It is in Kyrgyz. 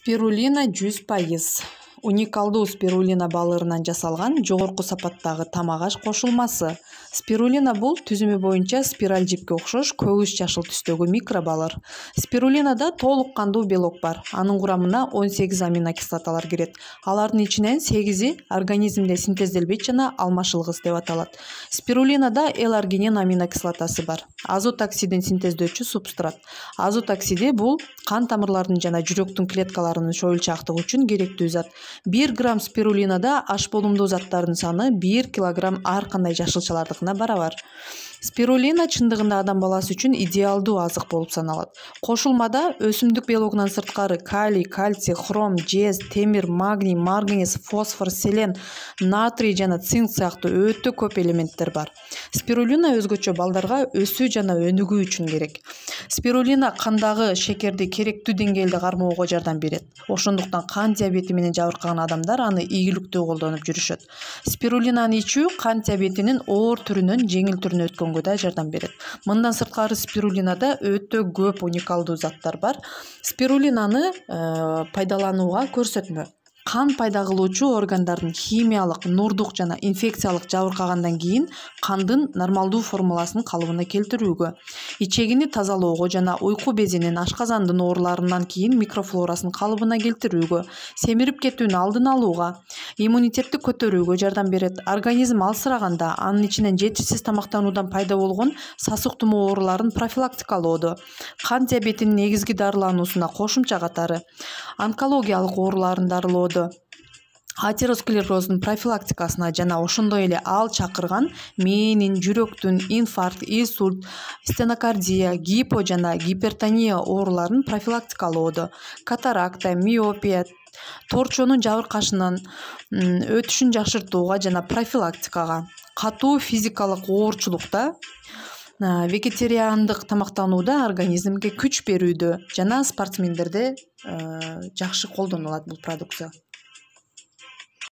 Спирулина 100%. Уникалдуу спирулина балырынан жасалган жогорку сапаттагы тамак-аш кошулмасы. Спирулина бул түзүмү боюнча спираль жипке окшош көгүз жашыл түстөгү микробалыр. Спирулинада толук кандуу белок бар. Анын курамына 18 аминокислоталар кирет. Алардын ичинен 8-и организмде синтезделбейт жана алмашылгыс деп аталат. Спирулинада L-аргинин аминокислотасы бар. Азот оксидин синтездөөчү субстрат. Азот оксиди бул кан тамырлардын жана жүрөктүн клеткаларынын чоюлчаактыгы үчүн керектүү зат. 1 грамм спирулинада аш болумдуу заттардын саны 1 килограмм ар кандай жашылчалардыкына барабар. Спирулина чындыгында адам баласы үчүн идеалдуу азык болуп саналат. Кошулмада өсүмдүк белогунан сырткары калий, кальций, хром, жез, темир, магний, марганец, фосфор, селен, натрий жана цинк сыяктуу өтө көп элементтер бар. Спирулина өзгөчө балдарга өсүү жана өнүгүү үчүн керек. Спирулина кандагы шекерди керектүү деңгээлде кармоого жардам берет. Ошондуктан кан диабети менен жабыркаган адамдар аны ийгиликтүү колдонуп жүрүшөт. Спирулинаны ичүү кан диабетинин оор түрүнөн жеңил түрүнө өткөнгө да жардам берет. Мындан сырткары спирулинада өтө көп уникалдуу заттар бар. Спирулинаны пайдаланууга көрсөтмө. Кан пайда кылуучу органдардын химиялык, нурдук жана инфекциялык жабыркагандан кийин кандын нормалдуу формуласын калыбына келтирүүгө, ичегини тазалоого жана уйку безинин, ашказандын ооруларынан кийин микрофлорасын калыбына келтирүүгө, семирип кетүүнү алдын алууга, иммунитетти көтөрүүгө жардам берет. Организм алсыраганда, анын ичинен жетишсиз тамактануудан пайда болгон сасык тумоо ооруларын профилактикалоодо, кан диабетинин негизги дарылануусуна кошумча катары, онкологиялык ооруларын дарылоодо, атеросклероздун профилактикасына жана ошондой эле ал чакырган мээнин, жүрөктүн, инфаркт, инсульт, стенокардия, гипо жана гипертония ооруларын профилактикалоодо, катаракта, миопия, торчонун жабыркашынан өтүшүн жакшыртууга жана профилактикага, катуу физикалык оорчулукта, вегетариандык тамактанууда организмге күч берүүдө жана спортсмендерде жакшы колдонулат бул продукция.